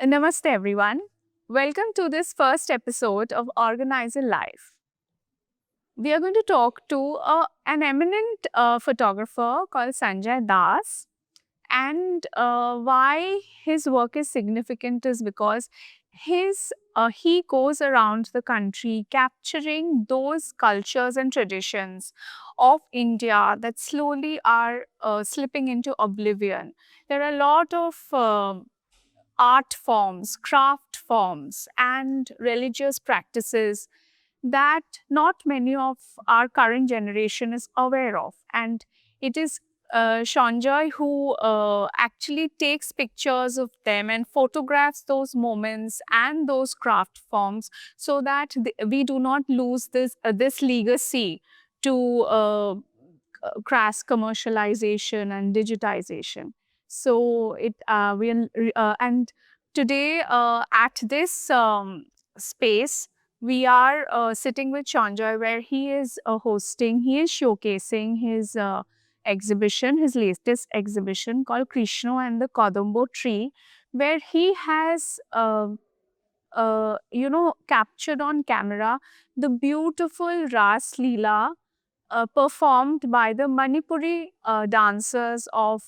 Namaste, everyone. Welcome to this first episode of Organiser LIFE. We are going to talk to an eminent photographer called Sanjay Das. And why his work is significant is because he goes around the country capturing those cultures and traditions of India that slowly are slipping into oblivion. There are a lot of art forms, craft forms, and religious practices that not many of our current generation is aware of. And it is Sanjay who actually takes pictures of them and photographs those moments and those craft forms so that we do not lose this legacy to crass commercialization and digitization. So and today at this space we are sitting with Sanjay, where he is he is showcasing his exhibition, his latest exhibition called Krishna and the Kadambo Tree, where he has captured on camera the beautiful Raas Leela performed by the Manipuri dancers of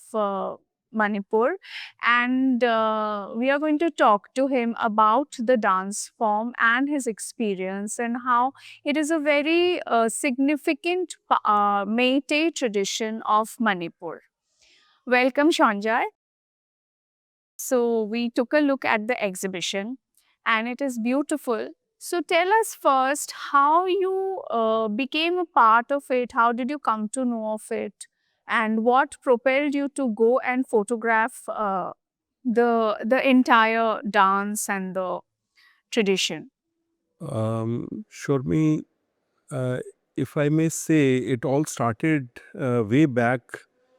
Manipur. And we are going to talk to him about the dance form and his experience and how it is a very significant Meitei tradition of Manipur. Welcome, Sanjay. So, we took a look at the exhibition and it is beautiful. So, tell us first how you became a part of it. How did you come to know of it? And what propelled you to go and photograph the entire dance and the tradition? Shormi, uh, if I may say, it all started way back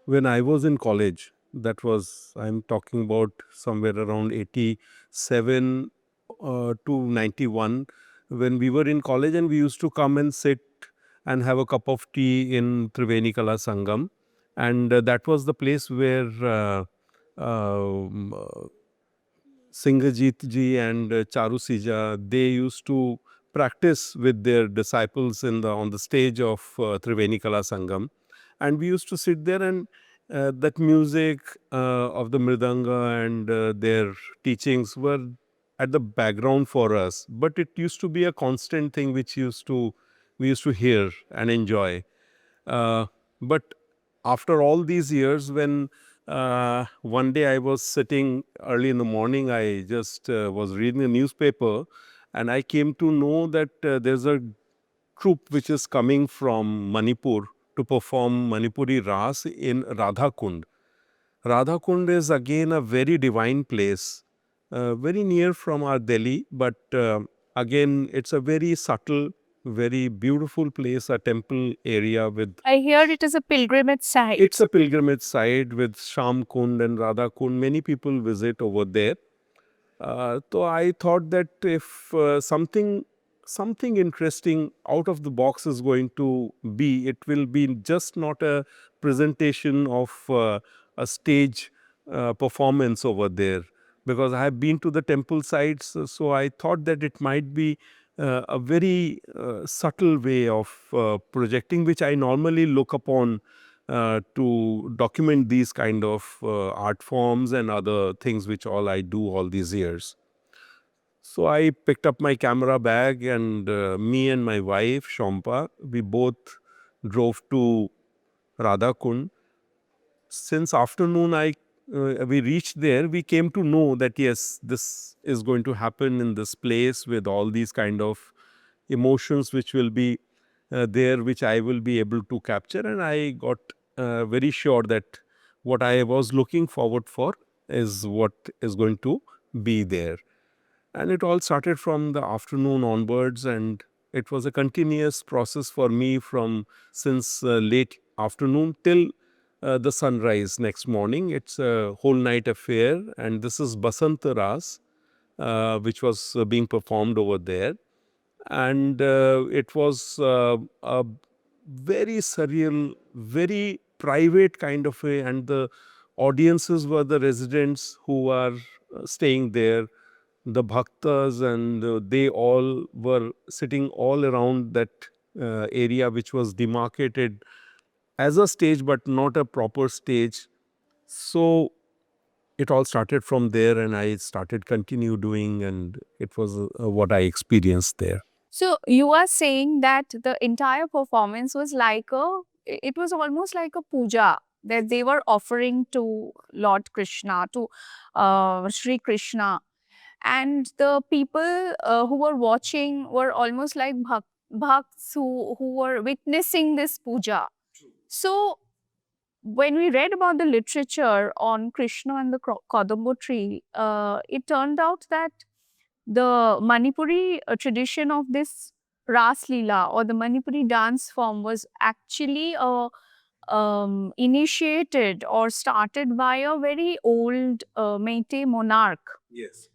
when I was in college. That was, I'm talking about somewhere around 87 to 91, when we were in college and we used to come and sit and have a cup of tea in Triveni Kala Sangam. And that was the place where Singhajit ji and Charu Sija, they used to practice with their disciples on the stage of Triveni Kala Sangam. And we used to sit there and that music of the Mridanga and their teachings were at the background for us. But it used to be a constant thing which we used to hear and enjoy. But after all these years, when one day I was sitting early in the morning, I just was reading a newspaper and I came to know that there's a troupe which is coming from Manipur to perform Manipuri Ras in Radha Kund. Radha Kund is again a very divine place, very near from our Delhi, but again, it's a very subtle, very beautiful place, a temple area with. I hear it is a pilgrimage site. It's a pilgrimage site with Sham Kund and Radha Kund. Many people visit over there. So I thought that if something interesting out of the box is going to be, it will be just not a presentation of a stage performance over there, because I have been to the temple sites. So I thought that it might be a very subtle way of projecting, which I normally look upon to document these kind of art forms and other things which all I do all these years. So I picked up my camera bag and me and my wife, Shompa, we both drove to Radha Kund. Since afternoon we reached there, we came to know that yes, this is going to happen in this place with all these kind of emotions which will be there, which I will be able to capture. And I got very sure that what I was looking forward for is what is going to be there. And it all started from the afternoon onwards, and it was a continuous process for me from since late afternoon till the sunrise next morning. It's a whole night affair, and this is Basant Ras, which was being performed over there. And it was a very surreal, very private kind of and the audiences were the residents who are staying there. the bhaktas, and they all were sitting all around that area which was demarcated as a stage but not a proper stage. So it all started from there, and I started continue doing, and it was what I experienced there. So you are saying that the entire performance was like it was almost like a puja that they were offering to Lord Krishna, to Sri Krishna. And the people who were watching were almost like bhakts who were witnessing this puja. So when we read about the literature on Krishna and the Kadambo tree, it turned out that the Manipuri tradition of this Raas Leela or the Manipuri dance form was actually initiated or started by a very old Meitei monarch. Yes.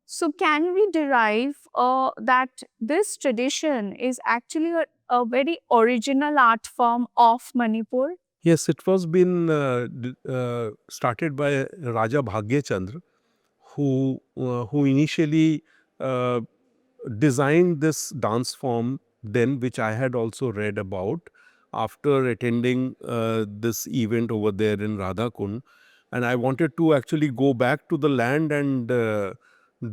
So, can we derive that this tradition is actually a very original art form of Manipur? Yes, it was been started by Raja Bhagyachandra, who initially uh, designed this dance form then, which I had also read about after attending this event over there in Radhakund. And I wanted to actually go back to the land and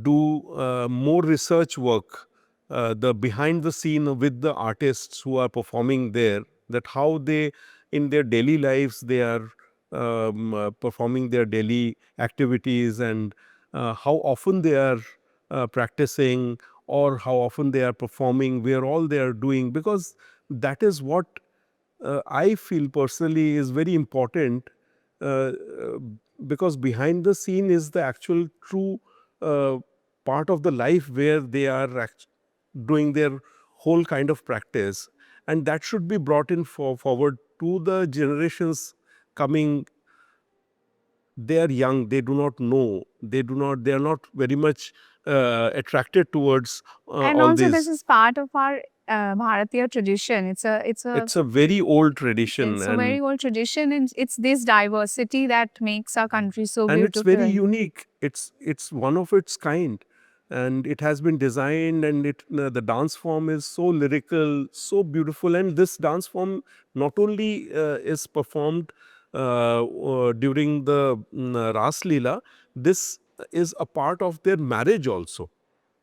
do more research work, the behind the scene with the artists who are performing there, that how they in their daily lives they are performing their daily activities, and how often they are practicing, or how often they are performing, where all they are doing, because that is what I feel personally is very important, uh, uh, because behind the scene is the actual true uh, part of the life where they are doing their whole kind of practice, and that should be brought in forward to the generations coming. They are young, they do not know, they are not very much attracted towards And all also, this these. is part of our Bharatiya tradition. It's a very old tradition, It's a very old tradition, and it's this diversity that makes our country so and it's very beautiful. unique. It's one of its kind, and it has been designed, and the dance form is so lyrical, so beautiful. And this dance form not only is performed during the Raas Leela, this is a part of their marriage also.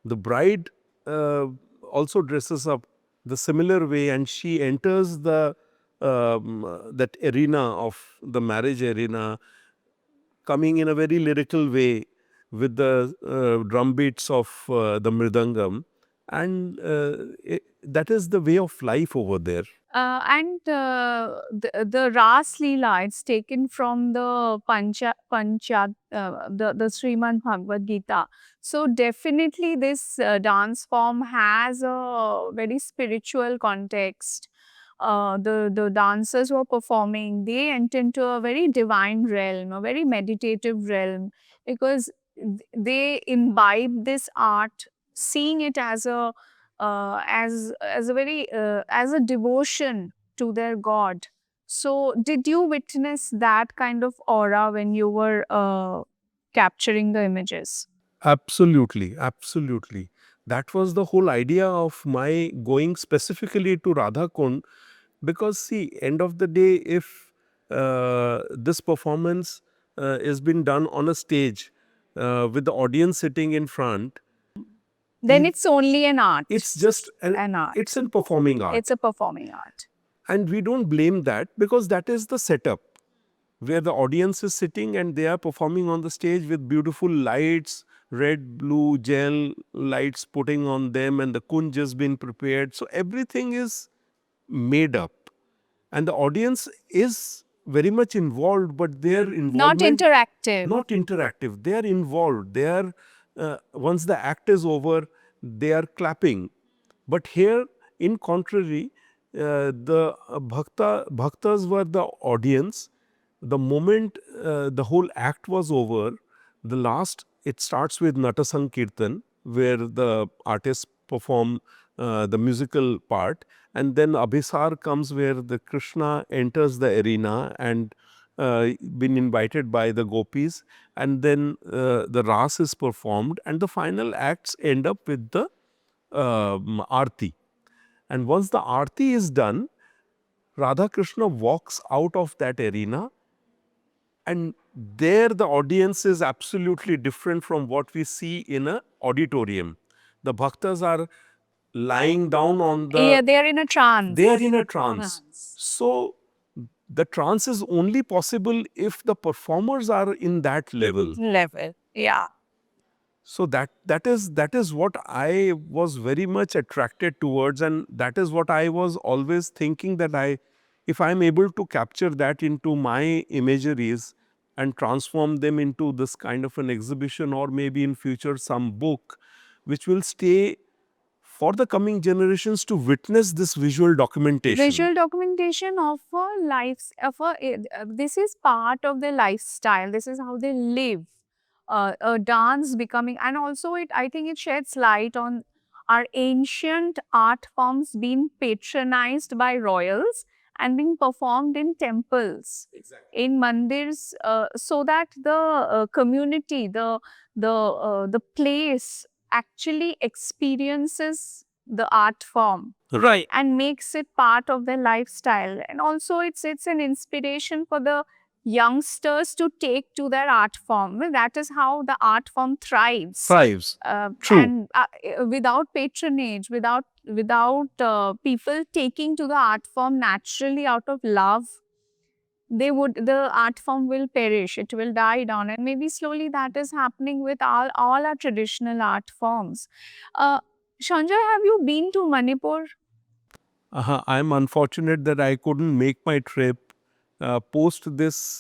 The bride uh, also dresses up the similar way, and she enters the that arena of the marriage arena, coming in a very lyrical way with the drum beats of the mridangam, and that is the way of life over there. The Raas Leela, it's taken from the the Srimad Bhagavad Gita. So definitely this dance form has a very spiritual context. The dancers who are performing, they enter into a very divine realm, a very meditative realm, because they imbibe this art, seeing it as a very as a devotion to their god. So did you witness that kind of aura when you were capturing the images? Absolutely, absolutely. That was the whole idea of my going specifically to Radhakund, because see, end of the day, if this performance is been done on a stage with the audience sitting in front, Then it's only an art. it's just An art. it's in performing art. It's a performing art. And we don't blame that, because that is the setup where the audience is sitting and they are performing on the stage with beautiful lights, red, blue, gel lights putting on them, and the kunj has been prepared. So everything is made up, and the audience is very much involved, but their Not involvement interactive. not interactive. They are involved. They are once the act is over, they are clapping. But here, in contrary, the bhaktas were the audience. The moment the whole act was over, the last, it starts with Nata Sankirtan, where the artists perform the musical part, and then Abhisar comes, where the Krishna enters the arena and been invited by the gopis, and then the Raas is performed, and the final acts end up with the Aarti. And once the Aarti is done, Radha Krishna walks out of that arena, and there the audience is absolutely different from what we see in a auditorium. The bhaktas are lying down on the... Yeah, they are in a trance. They are in a trance. So the trance is only possible if the performers are in that level. Yeah. So that is what I was very much attracted towards, and that is what I was always thinking, that if I'm able to capture that into my imageries and transform them into this kind of an exhibition, or maybe in future some book which will stay for the coming generations to witness this visual documentation. Visual documentation of a life, this is part of their lifestyle. This is how they live. A dance becoming, and also I think it sheds light on our ancient art forms being patronized by royals and being performed in temples, in mandirs, so that the community, the place actually experiences the art form, Right. and makes it part of their lifestyle. And also it's an inspiration for the youngsters to take to their art form. Well, that is how the art form thrives. Thrives. True. And without patronage, without people taking to the art form naturally out of love, the art form will perish, it will die down. And maybe slowly that is happening with all our traditional art forms. Sanjay, have you been to Manipur? I'm unfortunate that I couldn't make my trip post this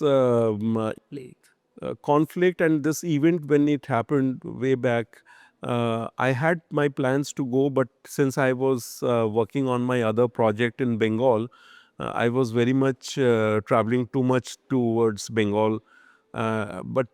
conflict and this event when it happened way back. I had my plans to go, but since I was working on my other project in Bengal, I was very much traveling too much towards Bengal. But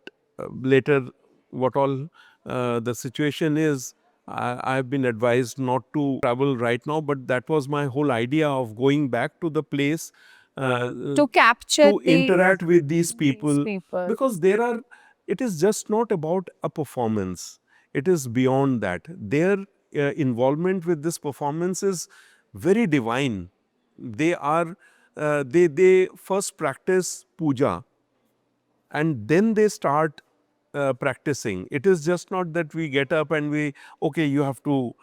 later, what all the situation is, I've been advised not to travel right now, but that was my whole idea of going back to the place To capture to interact with these people, people. because it is just not about a performance, it is beyond that. Their involvement with this performance is very divine. They first practice puja, and then they start practicing. It is just not that we get up and okay, you have to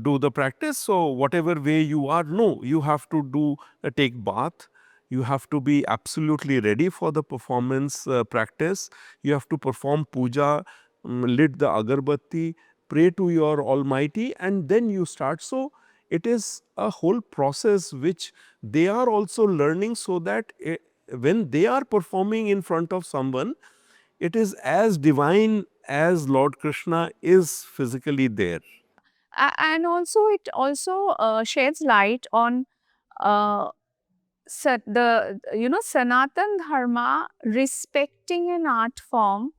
do the practice, so whatever way you are. No, you have to take bath. You have to be absolutely ready for the performance practice. You have to perform puja, lit the agarbatti, pray to your Almighty, and then you start. So it is a whole process which they are also learning, so that when they are performing in front of someone, it is as divine as Lord Krishna is physically there. And also it also sheds light on uh, the Sanatan Dharma respecting an art form.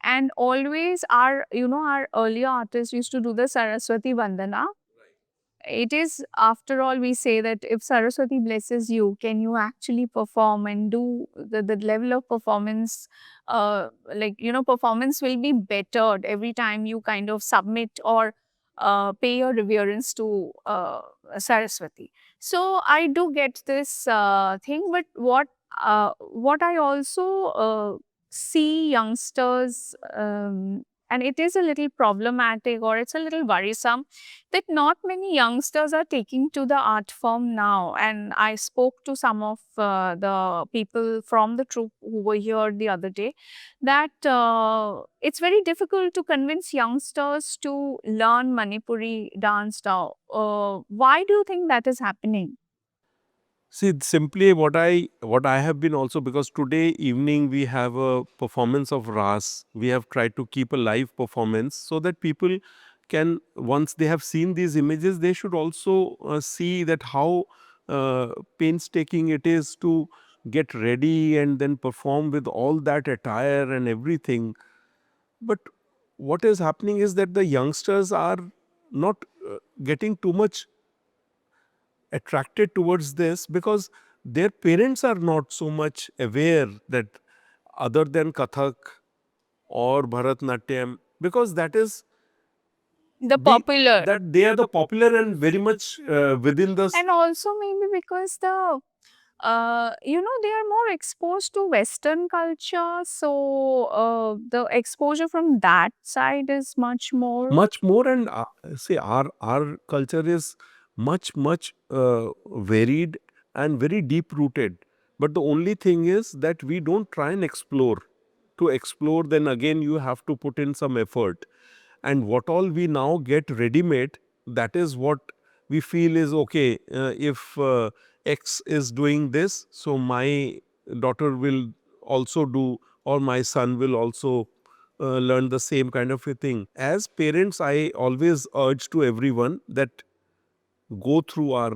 And always our earlier artists used to do the Saraswati Vandana. It is, after all, we say that if Saraswati blesses you, can you actually perform and do the level of performance, performance will be bettered every time you kind of submit or pay your reverence to Saraswati. So I do get this thing, but what I also see youngsters, and it is a little problematic, or it's a little worrisome, that not many youngsters are taking to the art form now. And I spoke to some of the people from the troupe who were here the other day, that it's very difficult to convince youngsters to learn Manipuri dance now. Why do you think that is happening? See, simply what I have been also, because today evening we have a performance of Raas. We have tried to keep a live performance so that people can, once they have seen these images, they should also see that how painstaking it is to get ready and then perform with all that attire and everything. But what is happening is that the youngsters are not getting too much attracted towards this, because their parents are not so much aware that other than Kathak or Bharatnatyam, because that is The popular. that they are the popular and very much within the And also maybe because they are more exposed to Western culture. So the exposure from that side is much more. much more. And see, our culture is much varied and very deep rooted, but the only thing is that we don't try and explore. To explore, then again you have to put in some effort, and what all we now get ready made, that is what we feel is okay. If X is doing this, so my daughter will also do, or my son will also learn the same kind of a thing. As parents, I always urge to everyone that go through our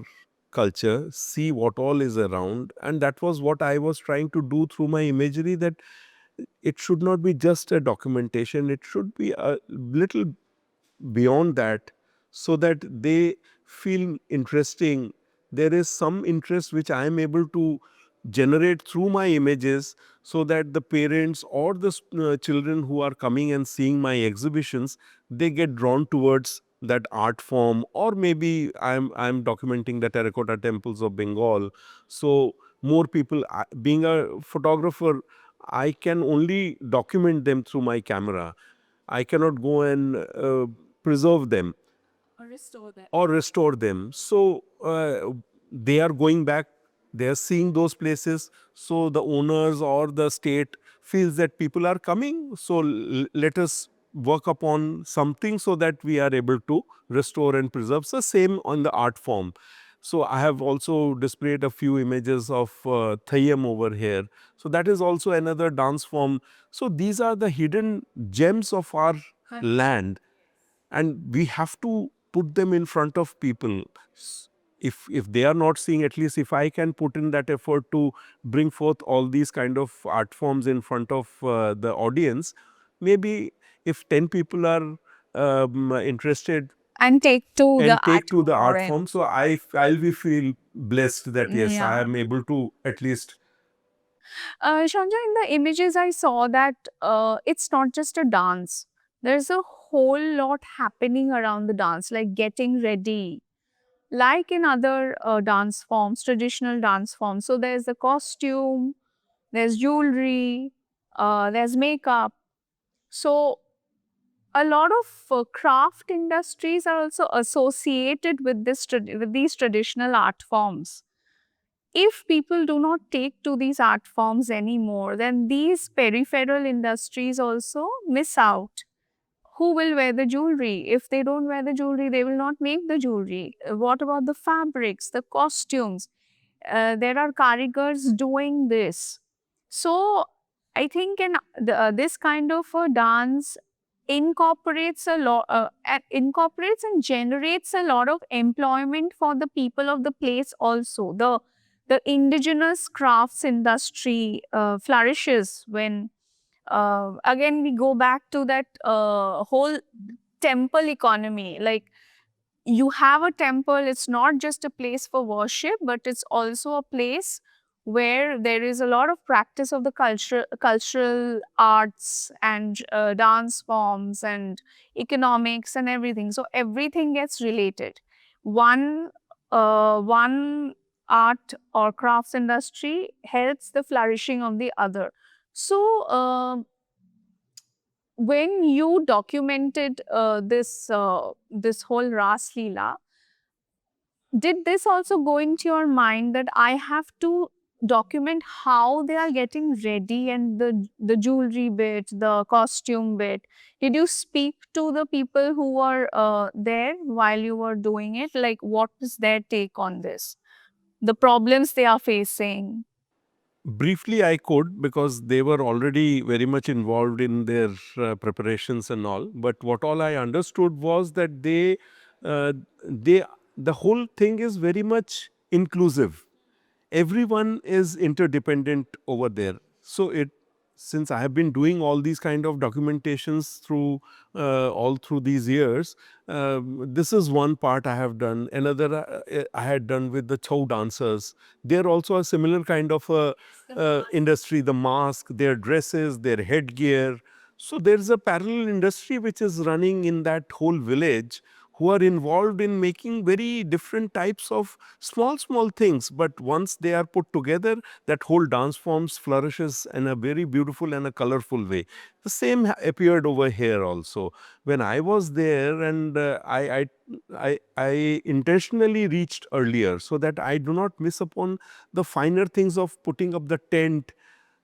culture, see what all is around, and that was what I was trying to do through my imagery, that it should not be just a documentation, it should be a little beyond that, so that they feel interesting. There is some interest which I am able to generate through my images, so that the parents or the children who are coming and seeing my exhibitions, they get drawn towards that art form. Or maybe I'm documenting the terracotta temples of Bengal, so more people, being a photographer, I can only document them through my camera. I cannot go and preserve them or restore them. So they are going back, they are seeing those places. So the owners or the state feels that people are coming. So let us work upon something so that we are able to restore and preserve. So same on the art form. So I have also displayed a few images of Thayyam over here. So that is also another dance form. So these are the hidden gems of our land, and we have to put them in front of people. If they are not seeing, at least if I can put in that effort to bring forth all these kind of art forms in front of the audience, maybe if 10 people are interested And take to the and take art to the art form. form, so I'll be feel blessed that yes, I Yeah. am able to at least. Shanja, in the images, I saw that it's not just a dance. There's a whole lot happening around the dance, like getting ready, like in other dance forms, traditional dance forms. So there's a costume, there's jewelry, there's makeup. So a lot of craft industries are also associated with with these traditional art forms. If people do not take to these art forms anymore, then these peripheral industries also miss out. Who will wear the jewelry? If they don't wear the jewelry, they will not make the jewelry. What about the fabrics, the costumes? There are karigars doing this. So I think this kind of a dance incorporates a lot, incorporates and generates a lot of employment for the people of the place also. The indigenous crafts industry flourishes when again we go back to that whole temple economy. Like, you have a temple, it's not just a place for worship, but it's also a place where there is a lot of practice of the cultural arts and dance forms and economics and everything. So everything gets related. One art or crafts industry helps the flourishing of the other. So when you documented this whole Raas Leela, did this also go into your mind that I have to document how they are getting ready and the jewelry bit, the costume bit? Did you speak to the people who were there while you were doing it? Like, what is their take on this? The problems they are facing? Briefly, I could, because they were already very much involved in their preparations and all. But what all I understood was that uh, they, the whole thing is very much inclusive. Everyone is interdependent over there. So since I have been doing all these kind of documentations through all through these years, this is one part I have done. Another I had done with the chow dancers. They're also a similar kind of industry. The mask, their dresses, their headgear. So there's a parallel industry which is running in that whole village, who are involved in making very different types of small things. But once they are put together, that whole dance forms flourishes in a very beautiful and a colorful way. The same appeared over here also. When I was there, and I intentionally reached earlier so that I do not miss upon the finer things of putting up the tent,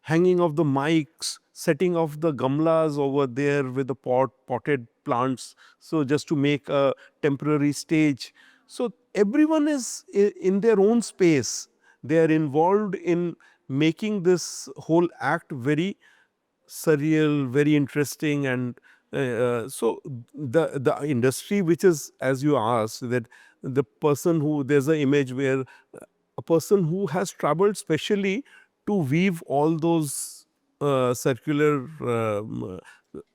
hanging of the mics, setting of the gamlas over there with the potted plants, so just to make a temporary stage. So everyone is in their own space. They are involved in making this whole act very surreal, very interesting. And so the industry, which is, as you asked, that the person who, there's an image where a person who has traveled specially to weave all those circular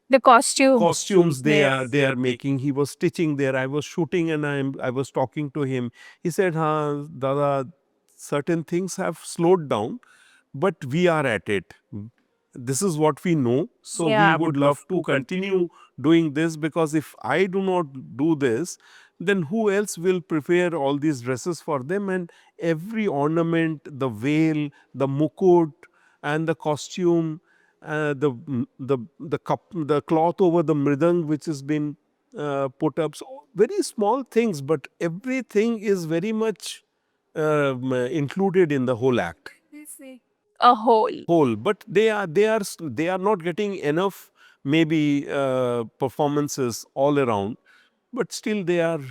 The costumes Yes. they are making. He was stitching there. I was shooting, and I was talking to him. He said, "Ha, Dada, certain things have slowed down, but we are at it. This is what we know. So we Yeah. would love to continue doing this, because if I do not do this, then who else will prepare all these dresses for them?" And every ornament, the veil, the mukut, and the costume, the cup, the cloth over the mridang, which has been put up. So very small things, but everything is very much included in the whole act. A whole. Whole, but they are not getting enough, maybe performances all around, but still they are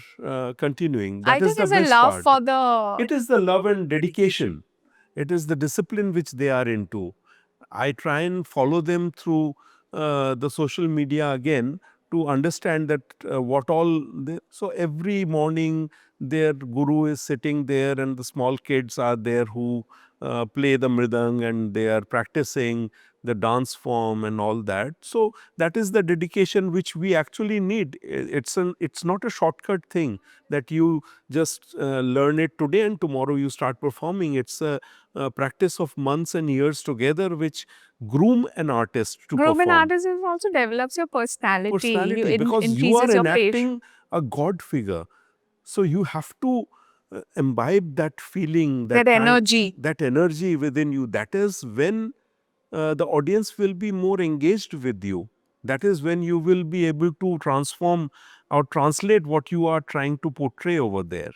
continuing. I That is think the it's a best love part. for the. It is the love and dedication. It is the discipline which they are into. I try and follow them through the social media again, to understand that what all so every morning their guru is sitting there, and the small kids are there who play the mridang, and they are practicing the dance form and all that. So that is the dedication which we actually need. It's not a shortcut thing that you just learn it today and tomorrow you start performing. It's a practice of months and years together, which groom an artist to Groom and perform. artism also develops your personality. Personality, because you are Increases your patience. enacting a god figure, so you have to imbibe that feeling, That energy. that energy within you. That is when the audience will be more engaged with you. That is when you will be able to transform or translate what you are trying to portray over there.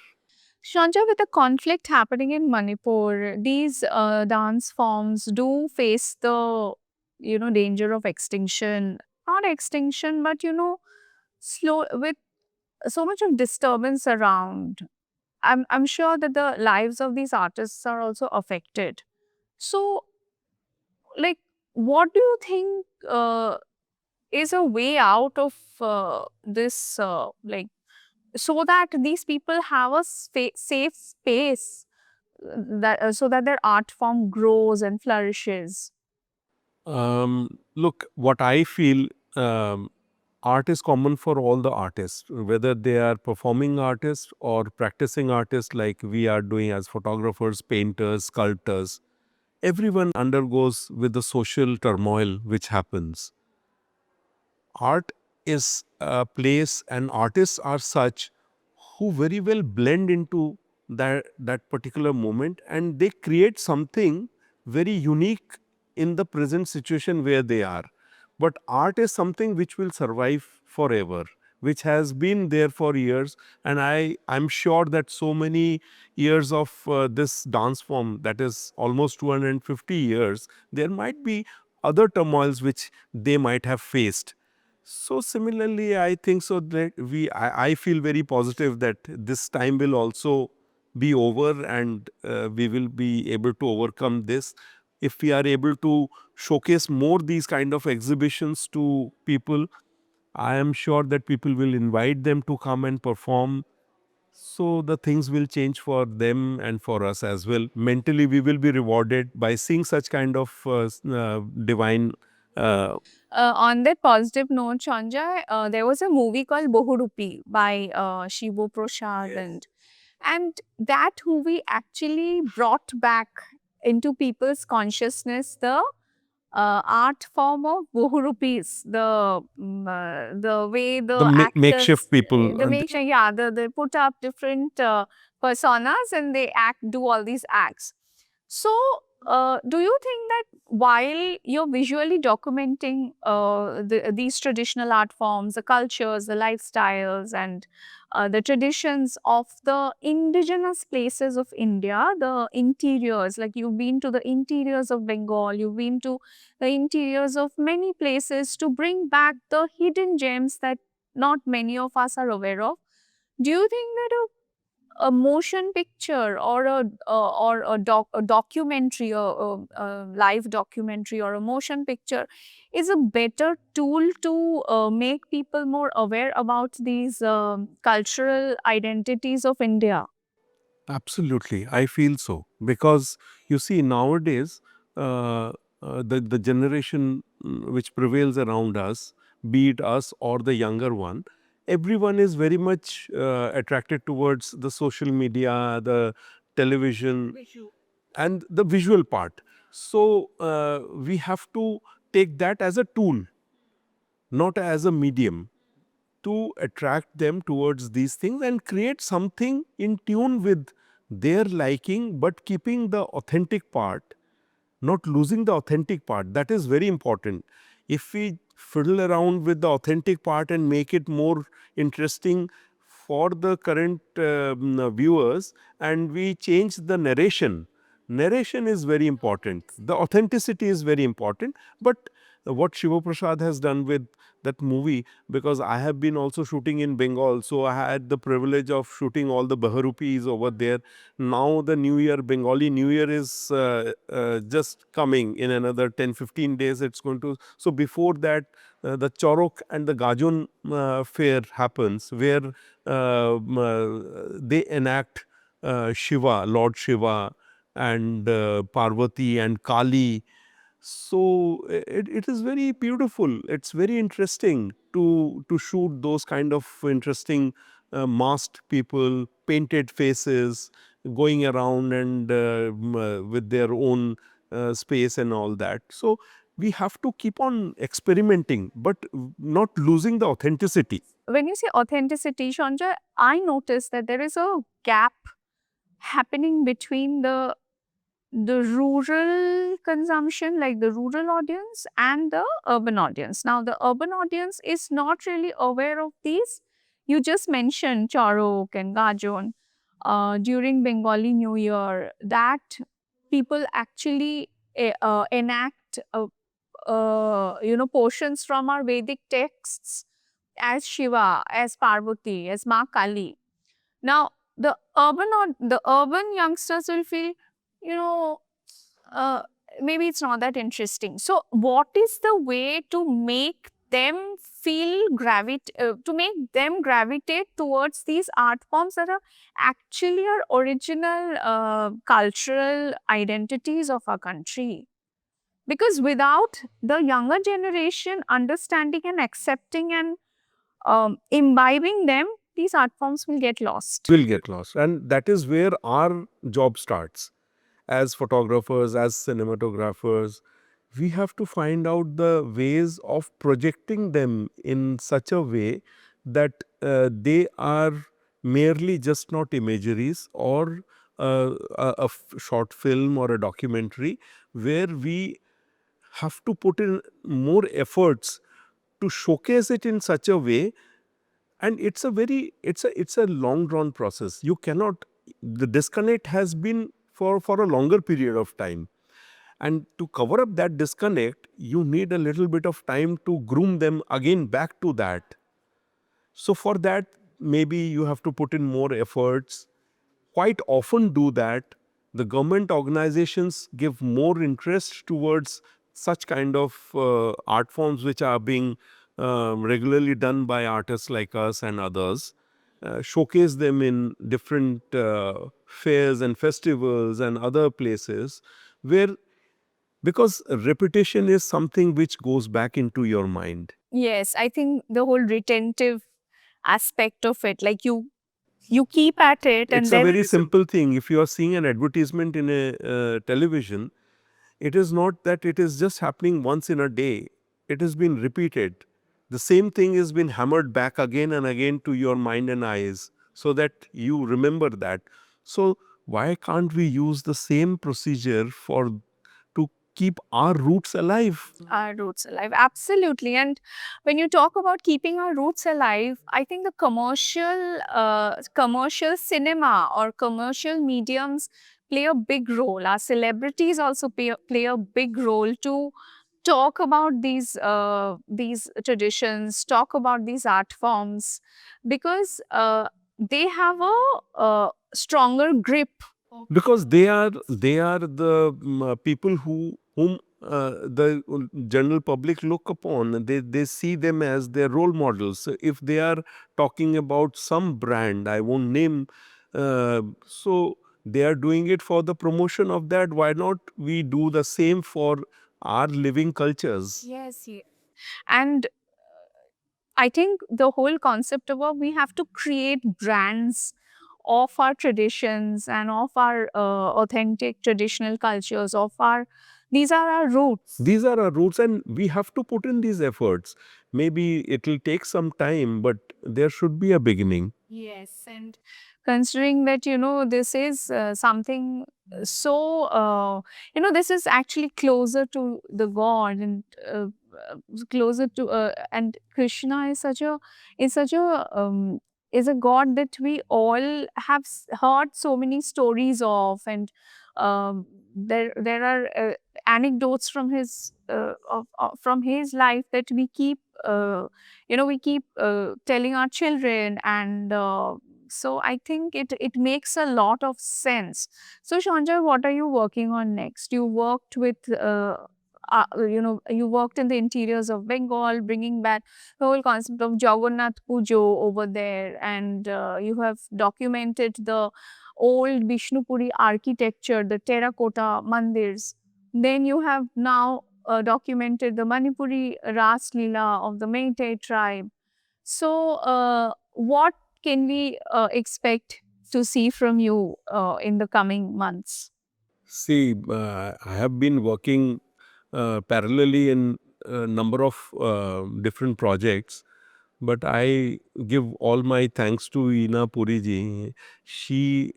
Shanja, with the conflict happening in Manipur, these dance forms do face the, danger of extinction. Not extinction, but slow with so much of disturbance around. I'm sure that the lives of these artists are also affected. So, like, what do you think is a way out of this, so that these people have a safe space, that so that their art form grows and flourishes? Look, what I feel, um, art is common for all the artists, whether they are performing artists or practicing artists like we are doing as photographers, painters, sculptors. Everyone undergoes with the social turmoil which happens. Art is a place, and artists are such who very well blend into that particular moment, and they create something very unique in the present situation where they are. But art is something which will survive forever, which has been there for years. And I'm sure that so many years of this dance form, that is almost 250 years, there might be other turmoils which they might have faced. So similarly, I think so that I feel very positive that this time will also be over, and we will be able to overcome this. If we are able to showcase more these kind of exhibitions to people, I am sure that people will invite them to come and perform. So the things will change for them and for us as well. Mentally, we will be rewarded by seeing such kind of divine. On that positive note, Sanjay, there was a movie called Bohurupi by Shivu Prasad, and that movie actually brought back into people's consciousness the art form of Bohurupis, the way The the actors, makeshift people. the make yeah, they put up different personas and they do all these acts. So, do you think that while you're visually documenting these traditional art forms, the cultures, the lifestyles, and the traditions of the indigenous places of India, the interiors, like you've been to the interiors of Bengal, you've been to the interiors of many places to bring back the hidden gems that not many of us are aware of. Do you think that a motion picture or a documentary, a live documentary or a motion picture is a better tool to make people more aware about these cultural identities of India? Absolutely, I feel so, because you see nowadays the generation which prevails around us, be it us or the younger one, everyone is very much attracted towards the social media, the television, and the visual part. So we have to take that as a tool, not as a medium, to attract them towards these things and create something in tune with their liking, but keeping the authentic part, not losing the authentic part. That is very important. If we fiddle around with the authentic part and make it more interesting for the current viewers, and we change the narration is very important. The authenticity is very important. But what Shiva Prasad has done with that movie, because I have been also shooting in Bengal, so I had the privilege of shooting all the Baharupis over there. Now the New Year, Bengali New Year is just coming in another 10-15 days. It's going to. So before that, the Chorok and the Gajon fair happens, where they enact Shiva, Lord Shiva, and Parvati and Kali. So it is very beautiful. It's very interesting to shoot those kind of interesting masked people, painted faces, going around and with their own space and all that. So we have to keep on experimenting, but not losing the authenticity. When you say authenticity, Shanja, I noticed that there is a gap happening between the rural consumption, like the rural audience, and the urban audience. Now, the urban audience is not really aware of these. You just mentioned Charok and Gajon during Bengali New Year, that people actually enact portions from our Vedic texts as Shiva, as Parvati, as Ma Kali. Now, the urban youngsters will feel, you know, uh, maybe it's not that interesting. So, what is the way to make them to make them gravitate towards these art forms that are actually our original cultural identities of our country? Because without the younger generation understanding and accepting and imbibing them, these art forms will get lost. Will get lost. And that is where our job starts. As photographers, as cinematographers, we have to find out the ways of projecting them in such a way that they are merely just not imageries or short film or a documentary, where we have to put in more efforts to showcase it in such a way. And it's a long drawn process. You cannot, the disconnect has been for a longer period of time, and to cover up that disconnect you need a little bit of time to groom them again back to that. So for that, maybe you have to put in more efforts. Quite often do that. The government organizations give more interest towards such kind of art forms which are being regularly done by artists like us and others. showcase them in different fairs and festivals and other places, where, because repetition is something which goes back into your mind. Yes, I think the whole retentive aspect of it, like you keep at it and It's a then very simple thing. If you are seeing an advertisement in a television, it is not that it is just happening once in a day. It has been repeated. The same thing has been hammered back again and again to your mind and eyes so that you remember that. So why can't we use the same procedure for to keep our roots alive? our roots alive. Absolutely. And when you talk about keeping our roots alive, I think the commercial cinema or commercial mediums play a big role. Our celebrities also play a big role to talk about these traditions, talk about these art forms, because they have a stronger grip. Because they are the people whom the general public look upon. They see them as their role models. So if they are talking about some brand, I won't name, so they are doing it for the promotion of that. Why not we do the same for our living cultures? Yes, yes. And I think the whole concept of we have to create brands of our traditions and of our authentic traditional cultures, of our, these are our roots. These are our roots, and we have to put in these efforts. Maybe it will take some time, but there should be a beginning. Yes, and considering that, this is something so, this is actually closer to the God, and closer to, and Krishna is a God that we all have heard so many stories of, and there are anecdotes from his from his life that we keep. We keep telling our children, and so I think it makes a lot of sense. So Sanjay, what are you working on next? You worked with you worked in the interiors of Bengal, bringing back the whole concept of Jagannath Pujo over there, and you have documented the old Vishnupuri architecture, the terracotta mandirs. Then you have now documented the Manipuri Raas Leela of the Meitei tribe. So, what can we expect to see from you in the coming months? See, I have been working parallelly in a number of different projects, but I give all my thanks to Ina Puriji. She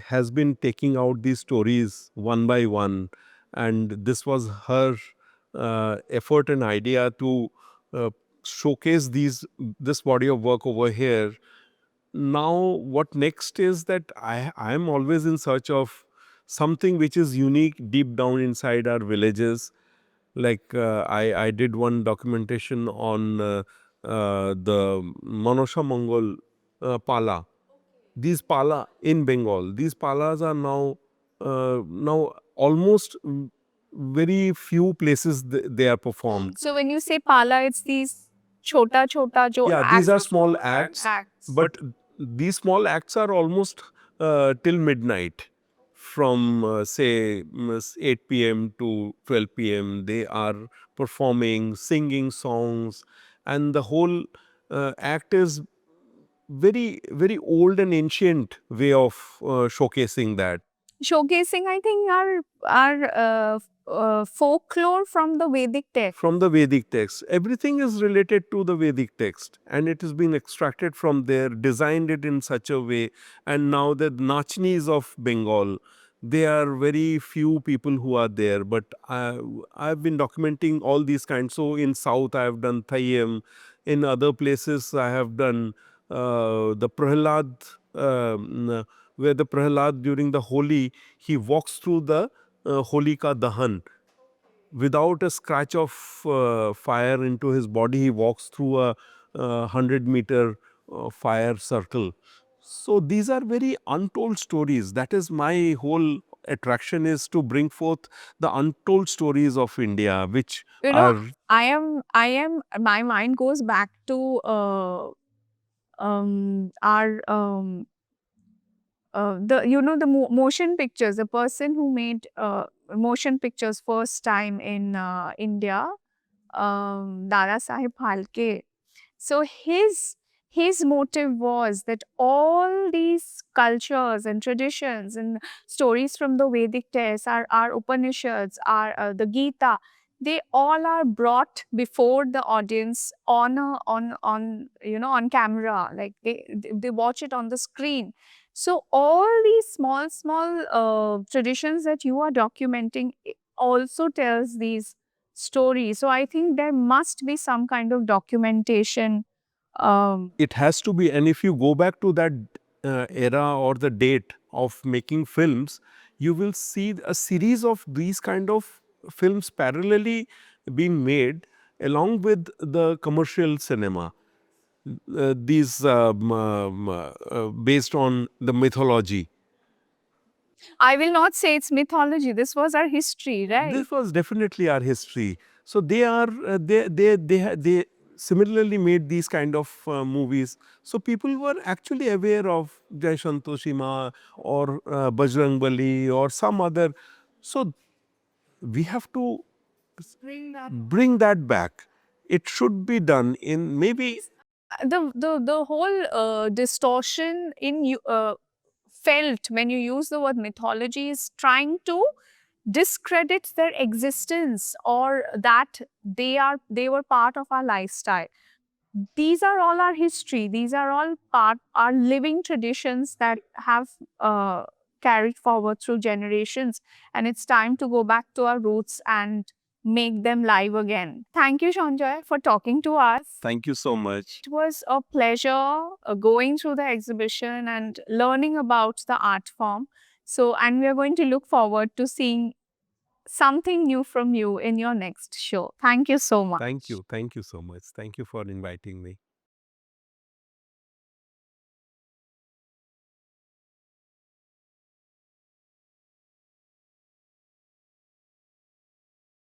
has been taking out these stories one by one, and this was her effort and idea to uh, showcase this body of work over here. Now what next is that I am always in search of something which is unique deep down inside our villages. Like I did one documentation on the Manosha Mongol pala. These pala in Bengal, these palas are now almost very few places they are performed. So, when you say pala, it's these chota chota jo Yeah, these acts. are small acts, Acts. but these small acts are almost till midnight. From say 8 p.m. to 12 p.m. they are performing, singing songs, and the whole act is very old and ancient way of showcasing that. Showcasing, I think, our folklore from the Vedic text. From the Vedic text. Everything is related to the Vedic text, and it has been extracted from there, designed it in such a way. And now the Nachnis of Bengal, they are very few people who are there, but I've been documenting all these kinds. So in South, I have done Thayyam. In other places, I have done the Prahlad, where the Prahlad during the Holi, he walks through the Holika Dahan without a scratch of fire into his body. He walks through a 100-meter fire circle. So these are very untold stories. That is my whole attraction, is to bring forth the untold stories of India, which You know, are my mind goes back to our the motion pictures, the person who made motion pictures first time in India, Dada Saheb Phalke. So his motive was that all these cultures and traditions and stories from the Vedic texts, our Upanishads, the Gita, they all are brought before the audience on on camera. Like they watch it on the screen. So all these small traditions that you are documenting also tells these stories. So I think there must be some kind of documentation. It has to be. And if you go back to that era or the date of making films, you will see a series of these kind of films parallelly being made along with the commercial cinema. These based on the mythology. I will not say it's mythology. This was our history, right? This was definitely our history. So they are they similarly made these kind of movies. So people were actually aware of Jai Santoshi Ma or Bajrang Bali or some other. So we have to bring that back. It should be done in maybe The whole distortion in you felt when you use the word mythology is trying to discredit their existence or that they were part of our lifestyle. These are all our history. These are all part our living traditions that have carried forward through generations, and it's time to go back to our roots and make them live again. Thank you, Sanjay, for talking to us. thank you so much. It was a pleasure going through the exhibition and learning about the art form. So, and we are going to look forward to seeing something new from you in your next show. Thank you so much. Thank you. Thank you so much. Thank you for inviting me.